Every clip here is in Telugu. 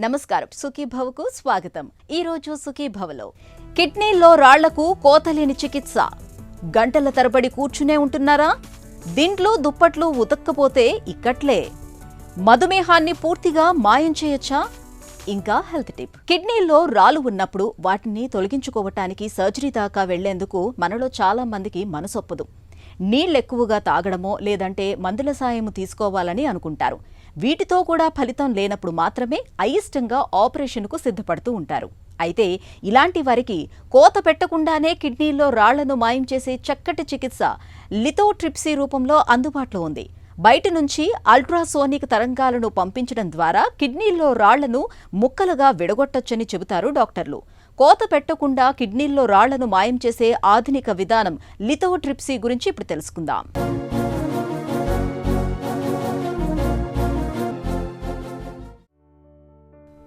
నమస్కారం, సుఖీభవకు స్వాగతం. ఈ రోజు సుఖీభవలో కిడ్నీల్లో రాళ్లకు కోతలేని చికిత్స. గంటల తరబడి కూర్చునే ఉంటున్నారా? దిండ్లు దుప్పట్లు ఉతక్కపోతే ఇక్కట్లే. మధుమేహాన్ని పూర్తిగా మాయం చేయొచ్చా? ఇంకా హెల్త్ టిప్. కిడ్నీల్లో రాళ్లు ఉన్నప్పుడు వాటిని తొలగించుకోవటానికి సర్జరీ దాకా వెళ్లేందుకు మనలో చాలా మందికి మనసొప్పదు. నీళ్లెక్కువగా తాగడమో లేదంటే మందుల సాయం తీసుకోవాలని అనుకుంటారు. వీటితో కూడా ఫలితం లేనప్పుడు మాత్రమే అయిష్టంగా ఆపరేషన్కు సిద్ధపడుతూ ఉంటారు. అయితే ఇలాంటి వారికి కోత పెట్టకుండానే కిడ్నీల్లో రాళ్లను మాయం చేసే చక్కటి చికిత్స లిథోట్రిప్సీ రూపంలో అందుబాటులో ఉంది. బయట నుంచి అల్ట్రాసోనిక్ తరంగాలను పంపించడం ద్వారా కిడ్నీల్లో రాళ్లను ముక్కలుగా విడగొట్టొచ్చని చెబుతారు డాక్టర్లు. కోత పెట్టకుండా కిడ్నీల్లో రాళ్లను మాయం చేసే ఆధునిక విధానం లిథోట్రిప్సీ గురించి ఇప్పుడు తెలుసుకుందాం.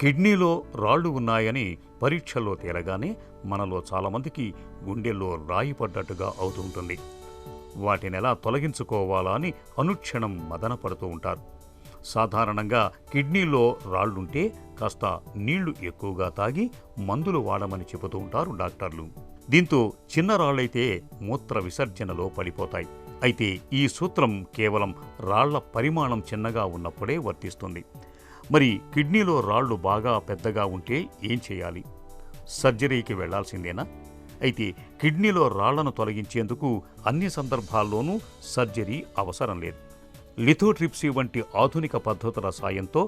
కిడ్నీలో రాళ్లు ఉన్నాయని పరీక్షల్లో తేలగానే మనలో చాలామందికి గుండెల్లో రాయి పడ్డట్టుగా అవుతుంటుంది. వాటిని ఎలా తొలగించుకోవాలా అని అనుక్షణం మదన పడుతూ ఉంటారు. సాధారణంగా కిడ్నీలో రాళ్లుంటే కాస్త నీళ్లు ఎక్కువగా తాగి మందులు వాడమని చెబుతూ ఉంటారు డాక్టర్లు. దీంతో చిన్న రాళ్లైతే మూత్ర విసర్జనలో పడిపోతాయి. అయితే ఈ సూత్రం కేవలం రాళ్ల పరిమాణం చిన్నగా ఉన్నప్పుడే వర్తిస్తుంది. మరి కిడ్నీలో రాళ్లు బాగా పెద్దగా ఉంటే ఏం చేయాలి? సర్జరీకి వెళ్లాల్సిందేనా? అయితే కిడ్నీలో రాళ్లను తొలగించేందుకు అన్ని సందర్భాల్లోనూ సర్జరీ అవసరం లేదు. లిథోట్రిప్సీ వంటి ఆధునిక పద్ధతుల సాయంతో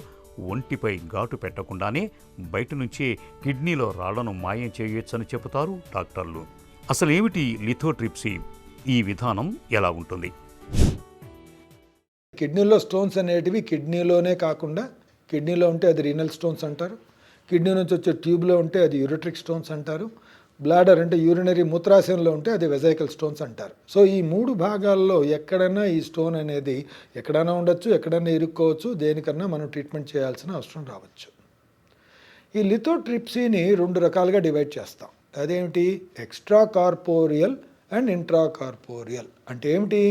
ఒంటిపై ఘాటు పెట్టకుండానే బయట నుంచే కిడ్నీలో రాళ్లను మాయం చేయొచ్చని చెబుతారు డాక్టర్లు. అసలేమిటి లిథోట్రిప్సీ? ఈ విధానం ఎలా ఉంటుంది? కిడ్నీలో స్టోన్స్ అనేటివి కిడ్నీలోనే కాకుండా, కిడ్నీలో ఉంటే అది రీనల్ స్టోన్స్ అంటారు, కిడ్నీ నుంచి వచ్చే ట్యూబ్లో ఉంటే అది యూరిట్రిక్ స్టోన్స్ అంటారు, బ్లాడర్ అంటే యూరినరీ మూత్రాశయంలో ఉంటే అది వెజైకల్ స్టోన్స్ అంటారు. సో ఈ మూడు భాగాల్లో ఎక్కడైనా ఈ స్టోన్ అనేది ఎక్కడైనా ఉండొచ్చు, ఎక్కడైనా ఇరుక్కోవచ్చు, దేనికన్నా మనం ట్రీట్మెంట్ చేయాల్సిన అవసరం రావచ్చు. ఈ లిథోట్రిప్సీని 2 రకాలుగా డివైడ్ చేస్తాం. అదేమిటి? Extra corporeal and intra corporeal. అంటే ఏమిటి?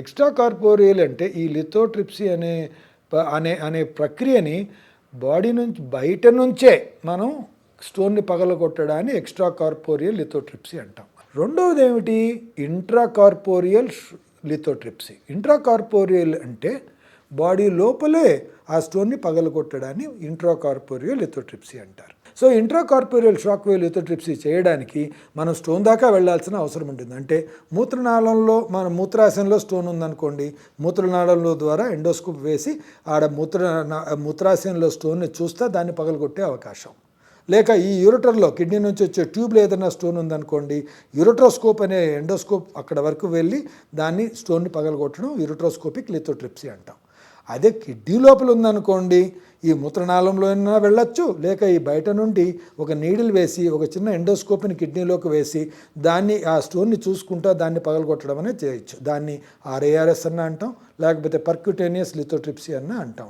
ఎక్స్ట్రా కార్పోరియల్ అంటే ఈ లిథోట్రిప్సీ అనే ప్రక్రియని బాడీ నుంచి బయట నుంచే మనం స్టోన్ని పగలగొట్టడాన్ని ఎక్స్ట్రా కార్పోరియల్ లిథోట్రిప్సీ అంటాం. రెండవది ఏమిటి? Intra corporeal lithotripsy. Intra corporeal అంటే బాడీ లోపలే ఆ స్టోన్ని పగలగొట్టడాన్ని ఇంట్రా కార్పోరియల్ లిథోట్రిప్సీ అంటారు. So intra corporeal shock wave lithotripsy చేయడానికి మనం స్టోన్ దాకా వెళ్లాల్సిన అవసరం ఉంటుంది. అంటే మూత్రనాళంలో, మన మూత్రాశయంలో స్టోన్ ఉందనుకోండి, మూత్రనాళంలో ద్వారా ఎండోస్కోప్ వేసి ఆడ మూత్రాశయంలో స్టోన్ని చూస్తే దాన్ని పగలగొట్టే అవకాశం. లేక ఈ యూరిటర్లో కిడ్నీ నుంచి వచ్చే ట్యూబ్లో ఏదైనా స్టోన్ ఉందనుకోండి, యూరిట్రోస్కోప్ అనే ఎండోస్కోప్ అక్కడ వరకు వెళ్ళి దాన్ని స్టోన్ని పగలగొట్టడం యూరిట్రోస్కోపిక్ లిథోట్రిప్సీ అంటాం. అదే కిడ్నీ లోపల ఉందనుకోండి, ఈ మూత్రనాళంలో అయినా వెళ్ళొచ్చు, లేక ఈ బయట నుండి ఒక నీడిల్ వేసి ఒక చిన్న ఎండోస్కోప్ని కిడ్నీలోకి వేసి దాన్ని ఆ స్టోన్ని చూసుకుంటా దాన్ని పగలగొట్టడం అనేది చేయొచ్చు. దాన్ని RARS అన్న అంటాం, లేకపోతే పర్క్యూటేనియస్ లిథోట్రిప్సీ అన్న అంటాం.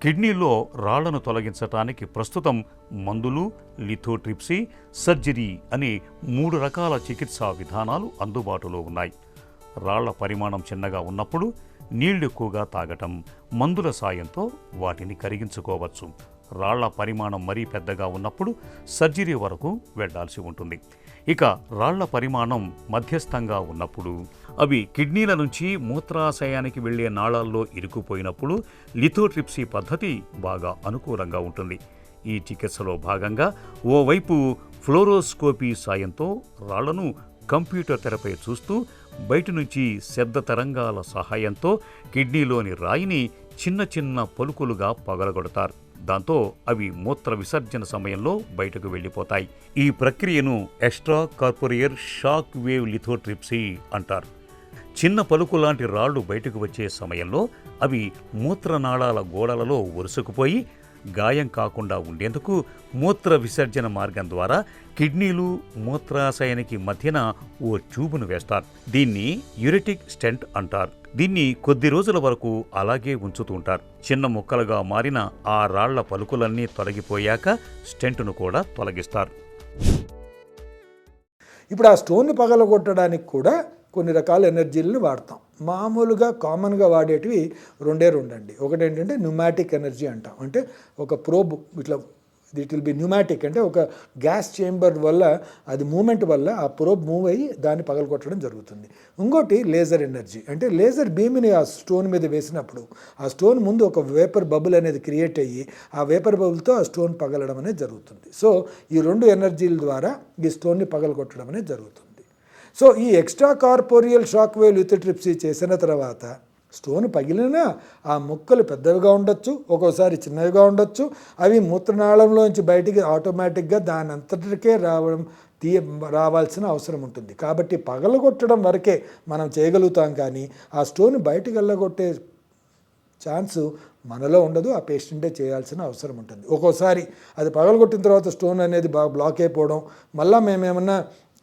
కిడ్నీలో రాళ్లను తొలగించటానికి ప్రస్తుతం మందులు, లిథోట్రిప్సీ, సర్జరీ అనే 3 రకాల చికిత్సా విధానాలు అందుబాటులో ఉన్నాయి. రాళ్ల పరిమాణం చిన్నగా ఉన్నప్పుడు నీళ్లు ఎక్కువగా తాగటం, మందుల సాయంతో వాటిని కరిగించుకోవచ్చు. రాళ్ల పరిమాణం మరీ పెద్దగా ఉన్నప్పుడు సర్జరీ వరకు వెళ్లాల్సి ఉంటుంది. ఇక రాళ్ల పరిమాణం మధ్యస్థంగా ఉన్నప్పుడు, అవి కిడ్నీల నుంచి మూత్రాశయానికి వెళ్లే నాళాల్లో ఇరుక్కుపోయినప్పుడు లిథోట్రిప్సీ పద్ధతి బాగా అనుకూలంగా ఉంటుంది. ఈ చికిత్సలో భాగంగా ఓవైపు ఫ్లోరోస్కోపీ సాయంతో రాళ్లను కంప్యూటర్ తెరపై చూస్తూ బయట నుంచి శబ్ద తరంగాల సహాయంతో కిడ్నీలోని రాయిని చిన్న చిన్న పలుకులుగా పగలగొడతారు. దాంతో అవి మూత్ర విసర్జన సమయంలో బయటకు వెళ్ళిపోతాయి. ఈ ప్రక్రియను extra corporeal shock wave lithotripsy అంటారు. చిన్న పలుకు లాంటి రాళ్లు బయటకు వచ్చే సమయంలో అవి మూత్రనాళాల గోడలలో ఒరుసుకుపోయి గాయం కాకుండా ఉండేందుకు మూత్ర విసర్జన మార్గం ద్వారా కిడ్నీలు మూత్రాశయానికి మధ్యన ఓ ట్యూబును వేస్తారు. దీన్ని యూరిటిక్ స్టెంట్ అంటారు. దీన్ని కొద్ది రోజుల వరకు అలాగే ఉంచుతుంటారు. చిన్న ముక్కలుగా మారిన ఆ రాళ్ల పలుకులన్నీ తొలగిపోయాక స్టెంట్ను కూడా తొలగిస్తారు. ఇప్పుడు ఆ స్టోన్ని పగలగొట్టడానికి కూడా కొన్ని రకాల ఎనర్జీలను వాడతాం. మామూలుగా కామన్గా వాడేటివి రెండే అండి. ఒకటి ఏంటంటే న్యూమాటిక్ ఎనర్జీ అంటాం. అంటే ఒక ప్రోబ్ ఇట్లా ఇట్ విల్ బి న్యూమాటిక్, అంటే ఒక గ్యాస్ చేంబర్ వల్ల అది మూమెంట్ వల్ల ఆ ప్రోబ్ మూవ్ అయ్యి దాన్ని పగలగొట్టడం జరుగుతుంది. ఇంకోటి లేజర్ ఎనర్జీ, అంటే లేజర్ బీమ్ని ఆ స్టోన్ మీద వేసినప్పుడు ఆ స్టోన్ ముందు ఒక వేపర్ బబుల్ అనేది క్రియేట్ అయ్యి ఆ వేపర్ బబుల్తో ఆ స్టోన్ పగలడం అనేది జరుగుతుంది. సో ఈ రెండు ఎనర్జీల ద్వారా ఈ స్టోన్ని పగలగొట్టడం అనేది జరుగుతుంది. సో ఈ extra corporeal shock wave lithotripsy చేసిన తర్వాత స్టోన్ పగిలినా ఆ ముక్కలు పెద్దవిగా ఉండొచ్చు, ఒక్కోసారి చిన్నవిగా ఉండొచ్చు. అవి మూత్రనాళంలోంచి బయటికి ఆటోమేటిక్గా దాని అంతటికే రావాల్సిన అవసరం ఉంటుంది. కాబట్టి పగలగొట్టడం వరకే మనం చేయగలుగుతాం, కానీ ఆ స్టోన్ బయటికి వెళ్ళగొట్టే ఛాన్సు మనలో ఉండదు, ఆ పేషెంటే చేయాల్సిన అవసరం ఉంటుంది. ఒక్కోసారి అది పగలగొట్టిన తర్వాత స్టోన్ అనేది బాగా బ్లాక్ అయిపోవడం, మళ్ళీ మేమేమన్నా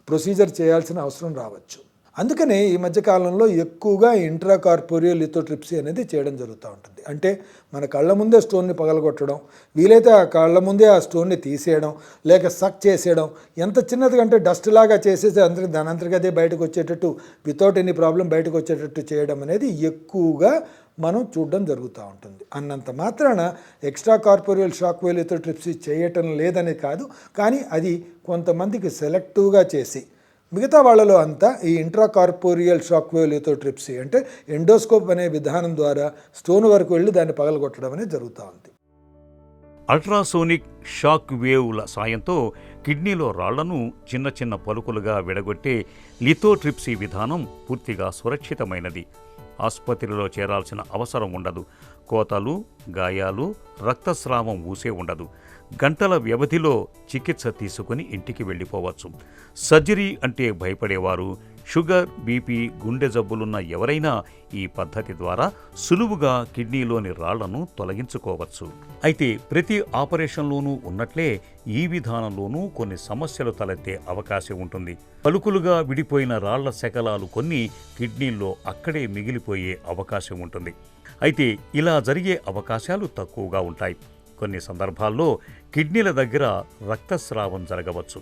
ప్రొసీజర్ చేయాల్సిన అవసరం రావచ్చు. అందుకనే ఈ మధ్యకాలంలో ఎక్కువగా ఇంట్రాకార్పోరియల్ లిథోట్రిప్సీ అనేది చేయడం జరుగుతూ ఉంటుంది. అంటే మన కళ్ళ ముందే స్టోన్ని పగలగొట్టడం, వీలైతే ఆ కళ్ళ ముందే ఆ స్టోన్ని తీసేయడం, లేక సక్ చేసేయడం, ఎంత చిన్నది కంటే డస్ట్ లాగా చేసేసి దాని అంతటికి అదే బయటకు వచ్చేటట్టు వితౌట్ ఎనీ ప్రాబ్లం బయటకు వచ్చేటట్టు చేయడం అనేది ఎక్కువగా మనం చూడడం జరుగుతూ ఉంటుంది. అన్నంత మాత్రాన extra corporeal shock wave lithotripsy చేయటం లేదని కాదు, కానీ అది కొంతమందికి సెలెక్టివ్గా చేసి మిగతా వాళ్ళలో అంతా ఈ ఇంట్రాకార్పోరియల్ షాక్ వేవ్ లిథోట్రిప్సీ అంటే ఎండోస్కోప్ అనే విధానం ద్వారా స్టోన్ వరకు వెళ్ళి దాన్ని పగలగొట్టడం అనేది జరుగుతూ ఉంది. అల్ట్రాసోనిక్ షాక్ వేవ్ల సాయంతో కిడ్నీలో రాళ్లను చిన్న చిన్న పలుకులుగా విడగొట్టే లిథోట్రిప్సీ విధానం పూర్తిగా సురక్షితమైనది. ఆసుపత్రిలో చేరాల్సిన అవసరం ఉండదు. కోతలు, గాయాలు, రక్తస్రావం ఊసే ఉండదు. గంటల వ్యవధిలో చికిత్స తీసుకుని ఇంటికి వెళ్ళిపోవచ్చు. సర్జరీ అంటే భయపడేవారు, షుగర్, బీపీ, గుండె జబ్బులున్న ఎవరైనా ఈ పద్ధతి ద్వారా సులువుగా కిడ్నీలోని రాళ్లను తొలగించుకోవచ్చు. అయితే ప్రతి ఆపరేషన్లోనూ ఉన్నట్లే ఈ విధానంలోనూ కొన్ని సమస్యలు తలెత్తే అవకాశం ఉంటుంది. పలుకులుగా విడిపోయిన రాళ్ల శకలాలు కొన్ని కిడ్నీల్లో అక్కడే మిగిలిపోయే అవకాశం ఉంటుంది. అయితే ఇలా జరిగే అవకాశాలు తక్కువగా ఉంటాయి. కొన్ని సందర్భాల్లో కిడ్నీల దగ్గర రక్తస్రావం జరగవచ్చు.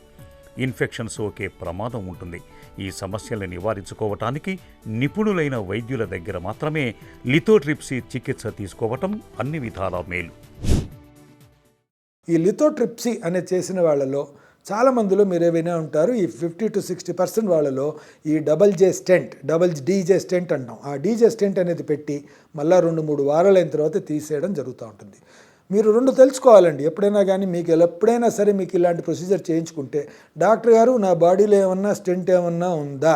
ఇన్ఫెక్షన్ సోకే ప్రమాదం ఉంటుంది. ఈ సమస్యల్ని నివారించుకోవటానికి నిపుణులైన వైద్యుల దగ్గర మాత్రమే లిథోట్రిప్సీ చికిత్స తీసుకోవటం అన్ని విధాలా మేలు. ఈ లిథోట్రిప్సీ అనేది చేసిన వాళ్ళలో చాలామందిలో మీరు ఏవైనా ఉంటారు, ఈ 50 to 60% వాళ్ళలో ఈ డబల్ డీజే స్టెంట్ అంటాం. ఆ డీజే స్టెంట్ అనేది పెట్టి మళ్ళీ 2-3 వారాలైన తర్వాత తీసేయడం జరుగుతూ ఉంటుంది. మీరు రెండు తెలుసుకోవాలండి. ఎప్పుడైనా కానీ మీకు ఎప్పుడైనా సరే మీకు ఇలాంటి ప్రొసీజర్ చేయించుకుంటే డాక్టర్ గారు నా బాడీలో ఏమన్నా స్టెంట్ ఏమన్నా ఉందా,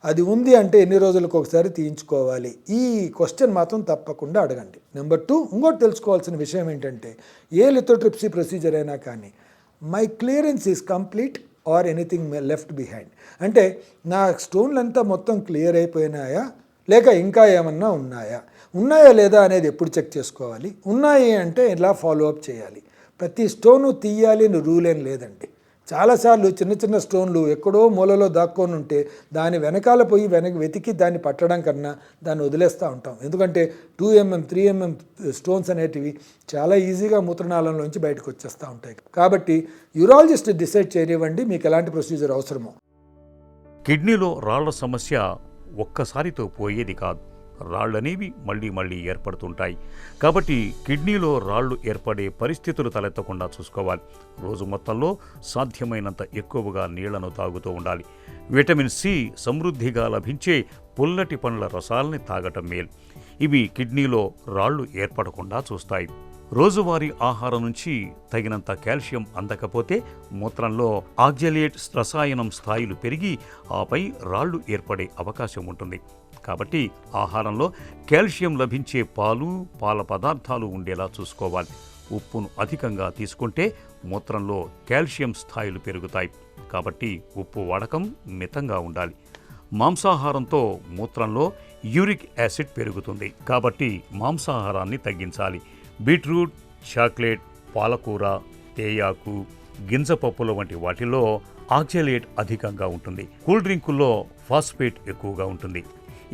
అది ఉంది అంటే ఎన్ని రోజులకు ఒకసారి తీయించుకోవాలి, ఈ క్వశ్చన్ మాత్రం తప్పకుండా అడగండి. నెంబర్ 2, ఇంకోటి తెలుసుకోవాల్సిన విషయం ఏంటంటే ఏ లిథోట్రిప్సీ ప్రొసీజర్ అయినా కానీ my clearance is complete or anything left behind, అంటే నా స్టోన్లంతా మొత్తం క్లియర్ అయిపోయినాయా లేక ఇంకా ఏమన్నా ఉన్నాయా లేదా అనేది ఎప్పుడు చెక్ చేసుకోవాలి. ఉన్నాయి అంటే ఇలా ఫాలో అప్ చేయాలి. ప్రతి స్టోను తీయాలి అని రూల్ ఏం లేదండి. చాలాసార్లు చిన్న చిన్న స్టోన్లు ఎక్కడో మూలలో దాక్కొని ఉంటే దాని వెనకాల పోయి వెతికి దాన్ని పట్టడం కన్నా దాన్ని వదిలేస్తూ ఉంటాం. ఎందుకంటే 2mm 3mm స్టోన్స్ అనేటివి చాలా ఈజీగా మూత్రనాళంలోంచి బయటకు వచ్చేస్తూ ఉంటాయి. కాబట్టి యూరాలజిస్ట్ డిసైడ్ చేయనివ్వండి మీకు ఎలాంటి ప్రొసీజర్ అవసరమో. కిడ్నీలో రాళ్ల సమస్య ఒక్కసారితో పోయేది కాదు. రాళ్లనేవి మళ్ళీ ఏర్పడుతుంటాయి. కాబట్టి కిడ్నీలో రాళ్లు ఏర్పడే పరిస్థితులు తలెత్తకుండా చూసుకోవాలి. రోజు మొత్తంలో సాధ్యమైనంత ఎక్కువగా నీళ్లను తాగుతూ ఉండాలి. విటమిన్ సి సమృద్ధిగా లభించే పుల్లటి పండ్ల రసాలని తాగటం మేలు. ఇవి కిడ్నీలో రాళ్లు ఏర్పడకుండా చూస్తాయి. రోజువారీ ఆహారం నుంచి తగినంత కాల్షియం అందకపోతే మూత్రంలో ఆక్జలేట్ రసాయనం స్థాయిలు పెరిగి ఆపై రాళ్లు ఏర్పడే అవకాశం ఉంటుంది. కాబట్టి ఆహారంలో కాల్షియం లభించే పాల పదార్థాలు ఉండేలా చూసుకోవాలి. ఉప్పును అధికంగా తీసుకుంటే మూత్రంలో కాల్షియం స్థాయిలు పెరుగుతాయి. కాబట్టి ఉప్పు వాడకం మితంగా ఉండాలి. మాంసాహారంతో మూత్రంలో యూరిక్ యాసిడ్ పెరుగుతుంది. కాబట్టి మాంసాహారాన్ని తగ్గించాలి. బీట్రూట్, చాక్లెట్, పాలకూర, తేయాకు, గింజపప్పుల వంటి వాటిలో ఆక్జలేట్ అధికంగా ఉంటుంది. కూల్ డ్రింకుల్లో ఫాస్ఫేట్ ఎక్కువగా ఉంటుంది.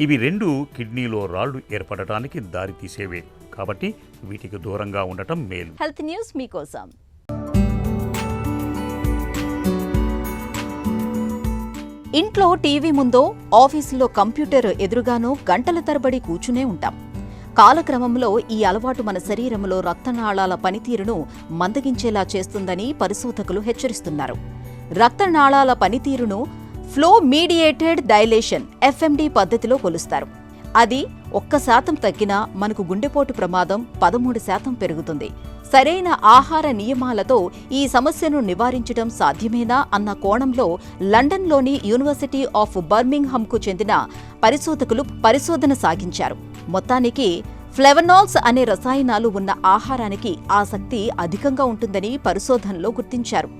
ఇవి 2 కిడ్నీలో రాళ్లు ఏర్పడటానికి దారితీసేవే. కాబట్టి వీటికి దూరంగా ఉండటం మేలు. హెల్త్ న్యూస్ మీకోసం. ఇంట్లో టీవీ ముందో, ఆఫీసులో కంప్యూటర్ ఎదురుగానో గంటల తరబడి కూర్చునే ఉంటాం. కాలక్రమంలో ఈ అలవాటు మన శరీరంలో రక్తనాళాల పనితీరును మందగించేలా చేస్తుందని పరిశోధకులు హెచ్చరిస్తున్నారు. రక్తనాళాల పనితీరును ఫ్లో మీడియేటెడ్ డైలేషన్ (FMD) పద్ధతిలో కొలుస్తారు. అది 1% తగ్గినా మనకు గుండెపోటు ప్రమాదం 13% పెరుగుతుంది. సరైన ఆహార నియమాలతో ఈ సమస్యను నివారించడం సాధ్యమేనా అన్న కోణంలో లండన్లోని యూనివర్సిటీ ఆఫ్ బర్మింగ్హామ్కు చెందిన పరిశోధకులు పరిశోధన సాగించారు. మొత్తానికి ఫ్లేవనాల్స్ అనే రసాయనాలు ఉన్న ఆహారానికి ఆసక్తి అధికంగా ఉంటుందని పరిశోధనలో గుర్తించారు.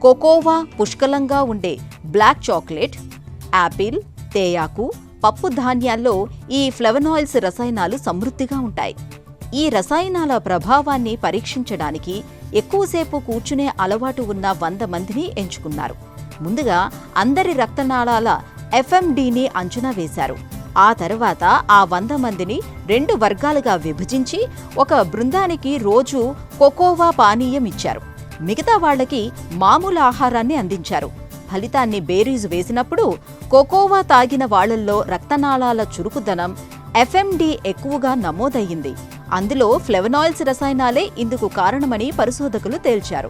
కోకోవా, పుష్కలంగా ఉండే బ్లాక్ చాక్లెట్, యాపిల్, తేయాకు, పప్పు ధాన్యాల్లో ఈ ఫ్లేవనాయిల్స్ రసాయనాలు సమృద్ధిగా ఉంటాయి. ఈ రసాయనాల ప్రభావాన్ని పరీక్షించడానికి ఎక్కువసేపు కూర్చునే అలవాటు ఉన్న 100 మందిని ఎంచుకున్నారు. ముందుగా అందరి రక్తనాళాల FMDని అంచనా వేశారు. ఆ తర్వాత ఆ 100 మందిని 2 వర్గాలుగా విభజించి ఒక బృందానికి రోజూ కోకోవా పానీయం ఇచ్చారు. మిగతా వాళ్లకి మామూలు ఆహారాన్ని అందించారు. ఫలితాన్ని బేరీజు వేసినప్పుడు కోకోవా తాగిన వాళ్లల్లో రక్తనాళాల చురుకుదనం FMD ఎక్కువగా నమోదయ్యింది. అందులో ఫ్లేవనాయిల్స్ రసాయనాలే ఇందుకు కారణమని పరిశోధకులు తేల్చారు.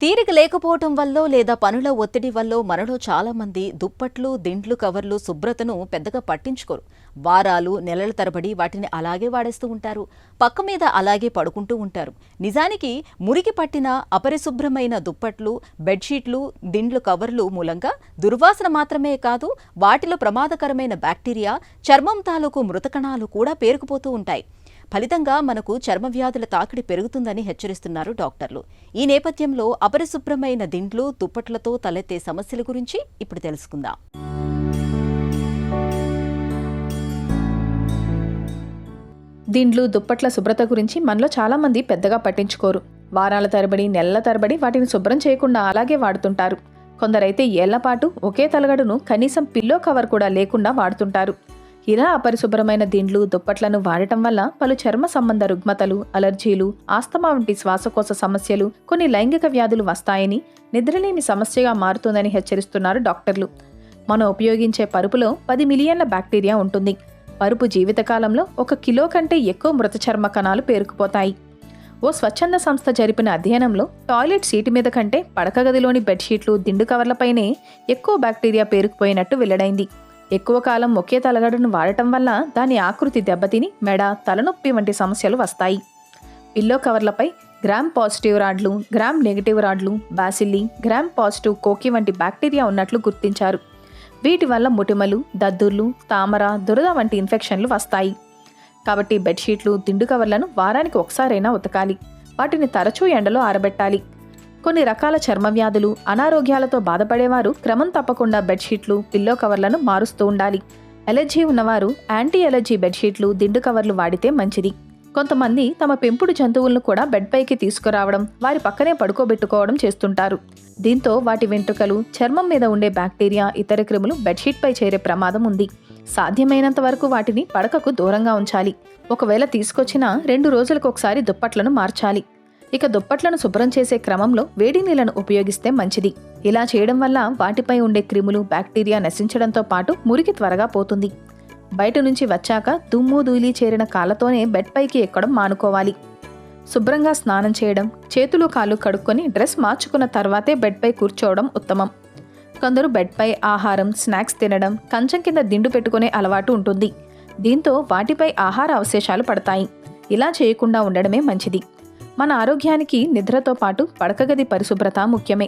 తీరిక లేకపోవటం వల్లో లేదా పనుల ఒత్తిడి వల్లో మనలో చాలామంది దుప్పట్లు, దిండ్లు, కవర్లు శుభ్రతను పెద్దగా పట్టించుకోరు. వారాలు, నెలల తరబడి వాటిని అలాగే వాడేస్తూ ఉంటారు. పక్క మీద అలాగే పడుకుంటూ ఉంటారు. నిజానికి మురికి పట్టిన, అపరిశుభ్రమైన దుప్పట్లు, బెడ్షీట్లు, దిండ్లు, కవర్లు మూలంగా దుర్వాసన మాత్రమే కాదు, వాటిలో ప్రమాదకరమైన బ్యాక్టీరియా, చర్మం తాలూకు మృతకణాలు కూడా పేరుకుపోతూ ఉంటాయి. ఫలితంగా మనకు చర్మవ్యాధుల తాకిడి పెరుగుతుందని హెచ్చరిస్తున్నారు డాక్టర్లు. ఈ నేపథ్యంలో అపరిశుభ్రమైన దిండ్లు, దుప్పట్లతో తలెత్తే సమస్యల గురించి ఇప్పుడు తెలుసుకుందాం. దిండ్లు, దుప్పట్ల శుభ్రత గురించి మనలో చాలా మంది పెద్దగా పట్టించుకోరు. వారాల తరబడి, నెలల తరబడి వాటిని శుభ్రం చేయకుండా అలాగే వాడుతుంటారు. కొందరైతే ఏళ్లపాటు ఒకే తలగడును కనీసం పిల్లో కవర్ కూడా లేకుండా వాడుతుంటారు. ఇలా అపరిశుభ్రమైన దిండ్లు, దుప్పట్లను వాడటం వల్ల పలు చర్మ సంబంధ రుగ్మతలు, అలర్జీలు, ఆస్తమా వంటి శ్వాసకోశ సమస్యలు, కొన్ని లైంగిక వ్యాధులు వస్తాయని, నిద్రలేమి సమస్యగా మారుతుందని హెచ్చరిస్తున్నారు డాక్టర్లు. మనం ఉపయోగించే పరుపులో 10 మిలియన్ల బ్యాక్టీరియా ఉంటుంది. పరుపు జీవితకాలంలో 1 కిలో కంటే ఎక్కువ మృత చర్మ కణాలు పేరుకుపోతాయి. ఓ స్వచ్ఛంద సంస్థ జరిపిన అధ్యయనంలో టాయిలెట్ సీటు మీద కంటే పడక గదిలోని బెడ్షీట్లు, దిండు కవర్లపైనే ఎక్కువ బ్యాక్టీరియా పేరుకుపోయినట్టు వెల్లడైంది. ఎక్కువ కాలం ఒకే తలగడను వాడటం వల్ల దాని ఆకృతి దెబ్బతిని మెడ, తలనొప్పి వంటి సమస్యలు వస్తాయి. పిల్లో కవర్లపై గ్రామ్ పాజిటివ్ రాడ్లు, గ్రామ్ నెగిటివ్ రాడ్లు, బాసిల్లీ, గ్రామ్ పాజిటివ్ కోకి వంటి బ్యాక్టీరియా ఉన్నట్లు గుర్తించారు. వీటి వల్ల ముటిమలు, దద్దుర్లు, తామర, దురద వంటి ఇన్ఫెక్షన్లు వస్తాయి. కాబట్టి బెడ్షీట్లు, దిండు కవర్లను వారానికి ఒకసారైనా ఉతకాలి. వాటిని తరచూ ఎండలో ఆరబెట్టాలి. కొన్ని రకాల చర్మ వ్యాధులు, అనారోగ్యాలతో బాధపడేవారు క్రమం తప్పకుండా బెడ్షీట్లు, పిల్లో కవర్లను మారుస్తూ ఉండాలి. ఎలర్జీ ఉన్నవారు యాంటీ ఎలర్జీ బెడ్షీట్లు, దిండు కవర్లు వాడితే మంచిది. కొంతమంది తమ పెంపుడు జంతువులను కూడా బెడ్ పైకి తీసుకురావడం, వారి పక్కనే పడుకోబెట్టుకోవడం చేస్తుంటారు. దీంతో వాటి వెంట్రుకలు, చర్మం మీద ఉండే బ్యాక్టీరియా, ఇతర క్రిములు బెడ్షీట్పై చేరే ప్రమాదం ఉంది. సాధ్యమైనంత వరకు వాటిని పడకకు దూరంగా ఉంచాలి. ఒకవేళ తీసుకొచ్చినా 2 రోజులకు ఒకసారి దుప్పట్లను మార్చాలి. ఇక దుప్పట్లను శుభ్రం చేసే క్రమంలో వేడి నీళ్లను ఉపయోగిస్తే మంచిది. ఇలా చేయడం వల్ల వాటిపై ఉండే క్రిములు, బ్యాక్టీరియా నశించడంతో పాటు మురికి త్వరగా పోతుంది. బయట నుంచి వచ్చాక దుమ్ము, ధూళి చేరిన కాళ్ళతోనే బెడ్ పైకి ఎక్కడం మానుకోవాలి. శుభ్రంగా స్నానం చేయడం, చేతులు కాళ్ళు కడుక్కొని డ్రెస్ మార్చుకున్న తర్వాతే బెడ్ పై కూర్చోవడం ఉత్తమం. కొందరు బెడ్ పై ఆహారం, స్నాక్స్ తినడం, కంచం కింద దిండు పెట్టుకునే అలవాటు ఉంటుంది. దీంతో వాటిపై ఆహార అవశేషాలు పడతాయి. ఇలా చేయకుండా ఉండడమే మంచిది. మన ఆరోగ్యానికి నిద్రతో పాటు పడకగది పరిశుభ్రత ముఖ్యమే.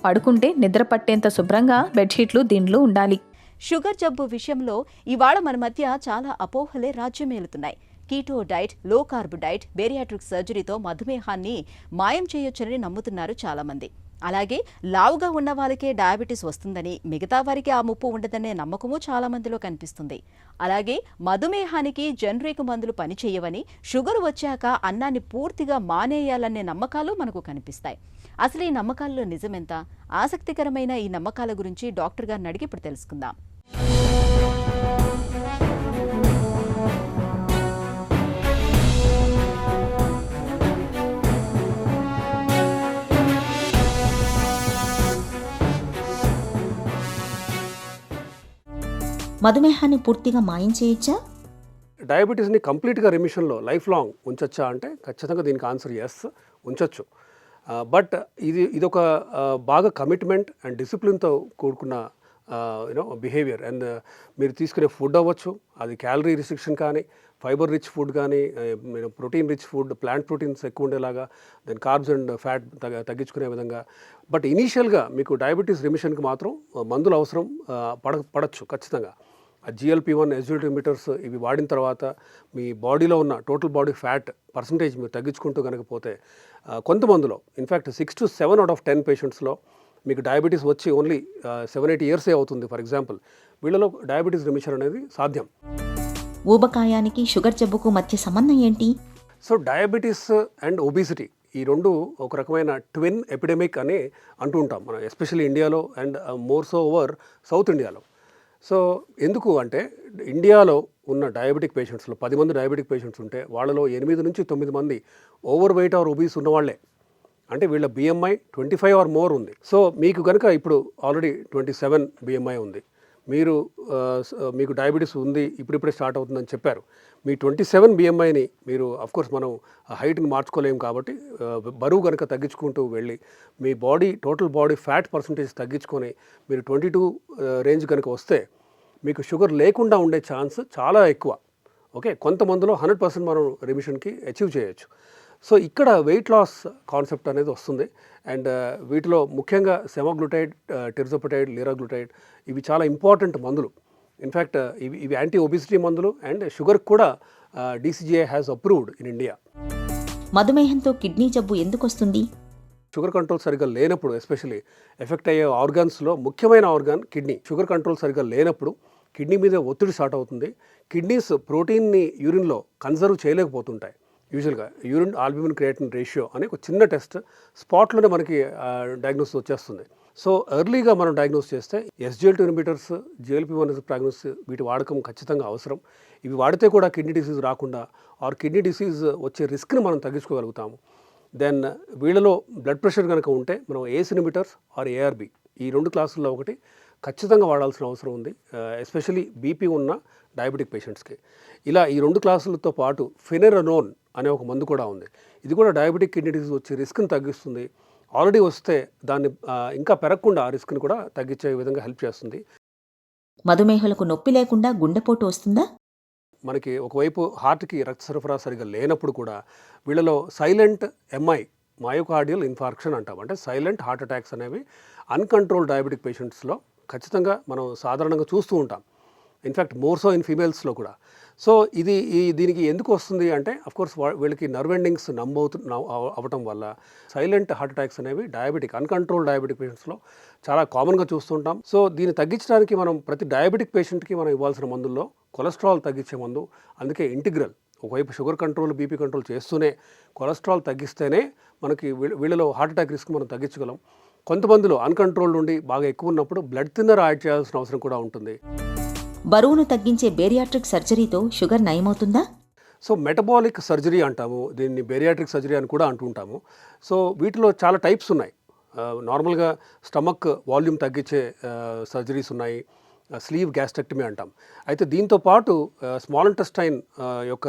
పడుకుంటే నిద్ర పట్టేంత శుభ్రంగా బెడ్షీట్లు, దిండ్లు ఉండాలి. షుగర్ జబ్బు విషయంలో ఇవాళ మన మధ్య చాలా అపోహలే రాజ్యమేలుతున్నాయి. Keto diet, low carb diet, bariatric సర్జరీతో మధుమేహాన్ని మాయం చేయొచ్చని నమ్ముతున్నారు చాలామంది. అలాగే లావుగా ఉన్న వాళ్ళకే డయాబెటీస్ వస్తుందని, మిగతా వారికి ఆ ముప్పు ఉండదనే నమ్మకము చాలా మందిలో కనిపిస్తుంది. అలాగే మధుమేహానికి జనరిక్ మందులు పనిచేయవని, షుగర్ వచ్చాక అన్నాన్ని పూర్తిగా మానేయాలనే నమ్మకాలు మనకు కనిపిస్తాయి. అసలు ఈ నమ్మకాల్లో నిజమెంత? ఆసక్తికరమైన ఈ నమ్మకాల గురించి డాక్టర్ గారిని అడిగి ఇప్పుడు తెలుసుకుందాం. మధుమేహాన్ని పూర్తిగా మాయం చేయొచ్చా? డయాబెటీస్ని కంప్లీట్గా రిమిషన్లో లైఫ్ లాంగ్ ఉంచొచ్చా అంటే ఖచ్చితంగా దీనికి ఆన్సర్ ఎస్, ఉంచొచ్చు. బట్ ఇదొక బాగా కమిట్మెంట్ అండ్ డిసిప్లిన్తో కూడుకున్న బిహేవియర్. అండ్ మీరు తీసుకునే ఫుడ్ అవ్వచ్చు, అది క్యాలరీ రిస్ట్రిక్షన్ కానీ, ఫైబర్ రిచ్ ఫుడ్ కానీ, protein rich food, plant proteins ఎక్కువ ఉండేలాగా, దెన్ కార్బ్స్ అండ్ ఫ్యాట్ తగ్గించుకునే విధంగా. బట్ ఇనీషియల్గా మీకు డయాబెటీస్ రిమిషన్కి మాత్రం మందులు అవసరం పడచ్చు ఖచ్చితంగా. GLP-1 SGLT ఇన్హిబిటర్స్ ఇవి వాడిన తర్వాత మీ బాడీలో ఉన్న టోటల్ బాడీ ఫ్యాట్ పర్సంటేజ్ మీరు తగ్గించుకుంటూ కనుక పోతే కొంతమందిలో ఇన్ఫ్యాక్ట్ 6 to 7 out of 10 పేషెంట్స్లో మీకు డయాబెటీస్ వచ్చి ఓన్లీ 7-8 years అవుతుంది ఫర్ ఎగ్జాంపుల్. వీళ్ళలో డయాబెటీస్ రిమిషన్ అనేది సాధ్యం. ఊబకాయానికి షుగర్ జబ్బుకు మధ్య సంబంధం ఏంటి? సో డయాబెటీస్ అండ్ ఒబిసిటీ ఈ రెండు ఒక రకమైన ట్విన్ ఎపిడెమిక్ అని అంటూ ఉంటాం మనం, ఎస్పెషల్లీ ఇండియాలో and more so over south ఇండియాలో. సో ఎందుకు అంటే ఇండియాలో ఉన్న డయాబెటిక్ పేషెంట్స్లో 10 మంది డయాబెటిక్ పేషెంట్స్ ఉంటే వాళ్ళలో 8 నుంచి 9 మంది ఓవర్ వెయిట్ ఆర్ ఒబీస్ ఉన్నవాళ్లే. అంటే వీళ్ళ BMI 25 or more ఉంది. సో మీకు కనుక ఇప్పుడు ఆల్రెడీ 27 BMI ఉంది, మీకు డయాబెటీస్ ఉంది, ఇప్పుడిప్పుడే స్టార్ట్ అవుతుందని చెప్పారు. మీ 27 BMIని మీరు అఫ్కోర్స్ మనం హైట్ని మార్చుకోలేము కాబట్టి బరువు కనుక తగ్గించుకుంటూ వెళ్ళి మీ టోటల్ బాడీ ఫ్యాట్ పర్సంటేజ్ తగ్గించుకొని మీరు 22 రేంజ్ కనుక వస్తే మీకు షుగర్ లేకుండా ఉండే ఛాన్స్ చాలా ఎక్కువ. ఓకే, కొంతమందిలో 100% మనం రిమిషన్కి అచీవ్ చేయొచ్చు. సో ఇక్కడ వెయిట్ లాస్ కాన్సెప్ట్ అనేది వస్తుంది. అండ్ వీటిలో ముఖ్యంగా సెమాగ్లూటైడ్, టెర్జోపటైడ్, లిరాగ్లూటైడ్ ఇవి చాలా ఇంపార్టెంట్ మందులు. ఇన్ఫ్యాక్ట్ ఇవి యాంటీ ఒబిసిటీ మందులు అండ్ షుగర్ కూడా DCGI has approved in India. మధుమేహంతో కిడ్నీ జబ్బు ఎందుకు వస్తుంది? షుగర్ కంట్రోల్ సరిగ్గా లేనప్పుడు, ఎస్పెషల్లీ ఎఫెక్ట్ అయ్యే ఆర్గాన్స్లో ముఖ్యమైన ఆర్గాన్ కిడ్నీ. షుగర్ కంట్రోల్ సరిగ్గా లేనప్పుడు కిడ్నీ మీద ఒత్తిడి స్టార్ట్ అవుతుంది. కిడ్నీస్ ప్రోటీన్ని యూరిన్లో కన్సర్వ్ చేయలేకపోతుంటాయి. యూజువల్గా యూరిన్ ఆల్బ్యూమిన్ క్రియేటిన్ రేషియో అనే ఒక చిన్న టెస్ట్ స్పాట్లోనే మనకి డయాగ్నోస్ వచ్చేస్తుంది. సో ఎర్లీగా మనం డయాగ్నోస్ చేస్తే SGLT ఇన్హిబిటర్స్, GLP-1 ప్రెగ్నెన్సీ వీటి వాడకం ఖచ్చితంగా అవసరం. ఇవి వాడితే కూడా కిడ్నీ డిసీజ్ రాకుండా ఆర్ కిడ్నీ డిసీజ్ వచ్చే రిస్క్ని మనం తగ్గించుకోగలుగుతాము. దెన్ వీళ్ళలో బ్లడ్ ప్రెషర్ కనుక ఉంటే మనం ACE ఇన్హిబిటర్స్ ఆర్ ARB ఈ 2 క్లాసుల్లో ఒకటి ఖచ్చితంగా వాడాల్సిన అవసరం ఉంది, ఎస్పెషలీ BP ఉన్న డయాబెటిక్ పేషెంట్స్కి. ఇలా ఈ 2 క్లాసులతో పాటు ఫినెరనోన్ అనే ఒక మందు కూడా ఉంది. ఇది కూడా డయాబెటిక్ కిడ్నీ డిసీజ్ వచ్చే రిస్క్ని తగ్గిస్తుంది. ఆల్రెడీ వస్తే దాన్ని ఇంకా పెరగకుండా ఆ రిస్క్ని కూడా తగ్గించే విధంగా హెల్ప్ చేస్తుంది. మధుమేహులకు నొప్పి లేకుండా గుండెపోటు వస్తుందా? మనకి ఒకవైపు హార్ట్కి రక్త సరఫరా సరిగా లేనప్పుడు కూడా వీళ్ళలో సైలెంట్ MI, మయోకార్డియల్ ఇన్ఫార్క్షన్ అంటాం. అంటే సైలెంట్ హార్ట్ అటాక్స్ అనేవి అన్కంట్రోల్ డయాబెటిక్ పేషెంట్స్లో ఖచ్చితంగా మనం సాధారణంగా చూస్తూ ఉంటాం. ఇన్ఫ్యాక్ట్ మోర్ సో ఇన్ ఫీమేల్స్లో కూడా. సో దీనికి ఎందుకు వస్తుంది అంటే అఫ్కోర్స్ వీళ్ళకి నర్వ్ ఎండింగ్స్ అవ్వటం వల్ల సైలెంట్ హార్ట్ అటాక్స్ అనేవి అన్కంట్రోల్ డయాబెటిక్ పేషెంట్స్లో చాలా కామన్గా చూస్తుంటాం. సో దీన్ని తగ్గించడానికి మనం ప్రతి డయాబెటిక్ పేషెంట్కి మనం ఇవ్వాల్సిన మందుల్లో కొలెస్ట్రాల్ తగ్గించే మందు. అందుకే ఇంటిగ్రల్ ఒకవైపు షుగర్ కంట్రోల్, BP కంట్రోల్ చేస్తూనే కొలెస్ట్రాల్ తగ్గిస్తేనే మనకి వీళ్ళలో హార్ట్ అటాక్ రిస్క్ మనం తగ్గించగలం. కొంతమందిలో అన్కంట్రోల్ నుండి బాగా ఎక్కువ ఉన్నప్పుడు బ్లడ్ థిన్నర్ యాడ్ చేయాల్సిన అవసరం కూడా ఉంటుంది. బరువును తగ్గించే బేరియాట్రిక్ సర్జరీతో షుగర్ నయమవుతుందా? సో మెటబాలిక్ సర్జరీ అంటాము, దీన్ని బేరియాట్రిక్ సర్జరీ అని కూడా అంటుంటాము. సో వీటిలో చాలా టైప్స్ ఉన్నాయి. నార్మల్గా స్టమక్ వాల్యూమ్ తగ్గించే సర్జరీస్ ఉన్నాయి, స్లీవ్ గ్యాస్ట్రెక్టమీ అంటాం. అయితే దీంతో పాటు స్మాల్ ఇంటెస్టైన్ యొక్క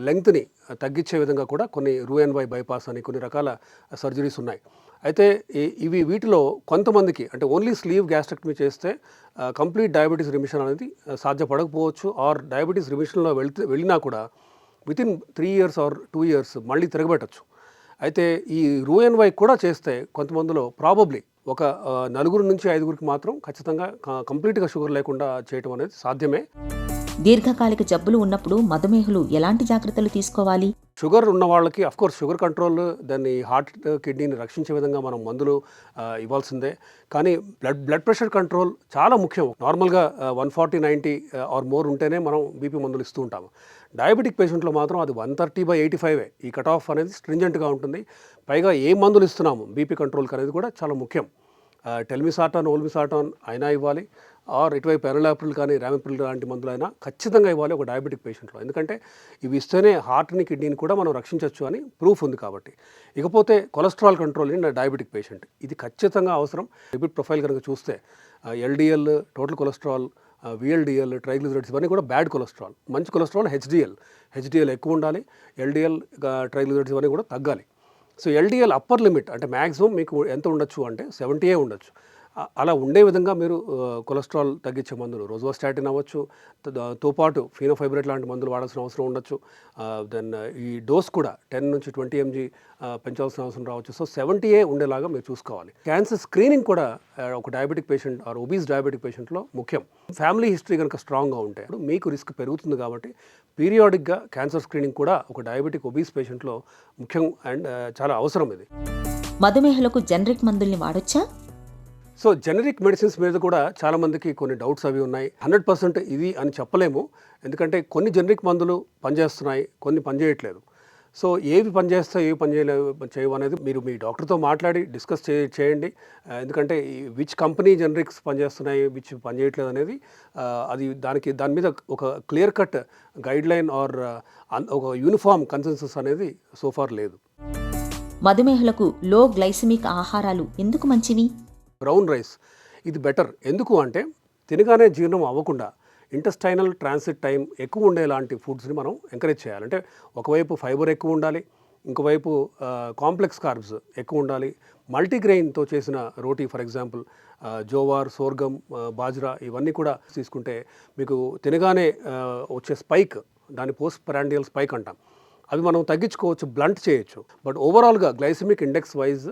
లెంగ్త్ని తగ్గించే విధంగా కూడా కొన్ని Roux-en-Y బైపాస్ అని కొన్ని రకాల సర్జరీస్ ఉన్నాయి. అయితే వీటిలో కొంతమందికి అంటే ఓన్లీ స్లీవ్ గ్యాస్ట్రెక్టమీ చేస్తే కంప్లీట్ డయాబెటీస్ రిమిషన్ అనేది సాధ్యపడకపోవచ్చు. ఆర్ డయాబెటీస్ రిమిషన్లో వెళ్ళినా కూడా వితిన్ 3 years or 2 years మళ్ళీ తిరగబెట్టచ్చు. అయితే ఈ Roux-en-Y కూడా చేస్తే కొంతమందిలో ప్రాబబ్లీ ఒక 4 నుంచి 5 మాత్రం ఖచ్చితంగా కంప్లీట్గా షుగర్ లేకుండా చేయటం అనేది సాధ్యమే. దీర్ఘకాలిక జబ్బులు ఉన్నప్పుడు మధుమేహులు ఎలాంటి జాగ్రత్తలు తీసుకోవాలి? షుగర్ ఉన్న వాళ్ళకి అఫ్కోర్స్ షుగర్ కంట్రోల్, దాన్ని హార్ట్ కిడ్నీని రక్షించే విధంగా మనం మందులు ఇవ్వాల్సిందే. కానీ బ్లడ్ ప్రెషర్ కంట్రోల్ చాలా ముఖ్యం. నార్మల్గా 140/90 ఆర్ మోర్ ఉంటేనే మనం BP మందులు ఇస్తూ ఉంటాము. డయాబెటిక్ పేషెంట్లో మాత్రం అది 130/85 ఈ కట్ ఆఫ్ అనేది స్ట్రింజెంట్గా ఉంటుంది. పైగా ఏ మందులు ఇస్తున్నాము BP కంట్రోల్కి అనేది కూడా చాలా ముఖ్యం. టెల్మిసార్టాన్, ఓల్మిసార్టాన్ అయినా ఇవ్వాలి, ఆర్ ఇటువైపు ఎనలాప్రిల్ కానీ రామిప్రిల్ లాంటి మందులైనా ఖచ్చితంగా ఇవ్వాలి ఒక డయాబెటిక్ పేషెంట్లో. ఎందుకంటే ఇవి ఇస్తేనే హార్ట్ని కిడ్నీని కూడా మనం రక్షించవచ్చు అని ప్రూఫ్ ఉంది కాబట్టి. ఇకపోతే cholesterol control in diabetic patient ఇది ఖచ్చితంగా అవసరం. లిపిడ్ ప్రొఫైల్ కనుక చూస్తే LDL, total cholesterol, VLDL, triglycerides ఇవన్నీ కూడా బ్యాడ్ కొలెస్ట్రాల్. మంచి కొలెస్ట్రాల్ హెచ్డిఎల్ ఎక్కువ ఉండాలి, LDL, ట్రైగ్లిజరైడ్స్ ఇవన్నీ కూడా తగ్గాలి. సో LDL అప్పర్ లిమిట్ అంటే మ్యాక్సిమం మీకు ఎంత ఉండొచ్చు అంటే 70 ఉండొచ్చు. అలా ఉండే విధంగా మీరు కొలెస్ట్రాల్ తగ్గించే మందులు రోజ్వాస్టాటిన్ అవ్వచ్చు, తో పాటు ఫీనోఫైబ్రేట్ లాంటి మందులు వాడాల్సిన అవసరం ఉండొచ్చు. దెన్ ఈ డోస్ కూడా 10 నుంచి 20 mg పెంచాల్సిన అవసరం రావచ్చు. సో 70 ఉండేలాగా మీరు చూసుకోవాలి. క్యాన్సర్ స్క్రీనింగ్ కూడా ఒక diabetic patient or obese diabetic పేషెంట్లో ముఖ్యం. ఫ్యామిలీ హిస్టరీ కనుక స్ట్రాంగ్గా ఉంటే మీకు రిస్క్ పెరుగుతుంది కాబట్టి పీరియాడిక్గా క్యాన్సర్ స్క్రీనింగ్ కూడా ఒక డయాబెటిక్ ఒబీస్ పేషెంట్లో ముఖ్యం అండ్ చాలా అవసరం ఇది. మధుమేహులకు జనరిక్ మందుల్ని వాడొచ్చా? సో జెనరిక్ మెడిసిన్స్ మీద కూడా చాలామందికి కొన్ని డౌట్స్ అవి ఉన్నాయి. 100% ఇది అని చెప్పలేము, ఎందుకంటే కొన్ని జెనరిక్ మందులు పనిచేస్తున్నాయి, కొన్ని పనిచేయట్లేదు. సో ఏవి పనిచేస్తాయి, ఏవి చేయవు అనేది మీరు మీ డాక్టర్తో మాట్లాడి డిస్కస్ చేయండి. ఎందుకంటే విచ్ కంపెనీ జెనరిక్స్ పనిచేస్తున్నాయి, విచ్ పనిచేయట్లేదు అనేది అది దాని మీద ఒక clear cut guideline or ఒక యూనిఫామ్ కన్సెన్సస్ అనేది సోఫార్ లేదు. మధుమేహులకు లో గ్లైసెమిక్ ఆహారాలు ఎందుకు మంచివి? బ్రౌన్ రైస్ ఇది బెటర్. ఎందుకు అంటే తినగానే జీర్ణం అవ్వకుండా ఇంటెస్టైనల్ ట్రాన్సిట్ టైం ఎక్కువ ఉండేలాంటి ఫుడ్స్ని మనం ఎంకరేజ్ చేయాలి. అంటే ఒకవైపు ఫైబర్ ఎక్కువ ఉండాలి, ఇంకోవైపు కాంప్లెక్స్ కార్బ్స్ ఎక్కువ ఉండాలి. మల్టీగ్రెయిన్తో చేసిన roti for example jowar, sorghum, bajra ఇవన్నీ కూడా తీసుకుంటే మీకు తినగానే వచ్చే స్పైక్, దాని పోస్ట్ ప్రాండియల్ స్పైక్ అంటాం, అవి మనం తగ్గించుకోవచ్చు, బ్లంట్ చేయొచ్చు. బట్ ఓవరాల్గా glycemic index wise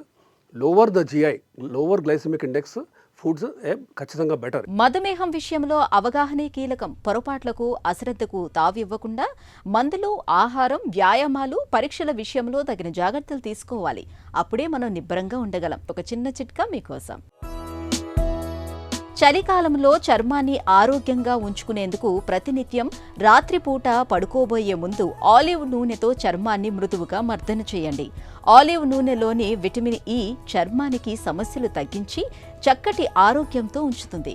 lower the GI, lower glycemic index foods ఖచ్చితంగా బెటర్. మధుమేహం విషయంలో అవగాహనే కీలకం. పొరపాట్లకు, అశ్రద్ధకు తావివ్వకుండా మందులు, ఆహారం, వ్యాయామాలు, పరీక్షల విషయంలో తగిన జాగ్రత్తలు తీసుకోవాలి. అప్పుడే మనం నిబ్బరంగా ఉండగలం. ఒక చిన్న చిట్కా మీకోసం. చలికాలంలో చర్మాన్ని ఆరోగ్యంగా ఉంచుకునేందుకు ప్రతినిత్యం రాత్రిపూట పడుకోబోయే ముందు ఆలివ్ నూనెతో చర్మాన్ని మృదువుగా మర్దన చేయండి. ఆలివ్ నూనెలోని విటమిన్ E చర్మానికి సమస్యలు తగ్గించి చక్కటి ఆరోగ్యంతో ఉంచుతుంది.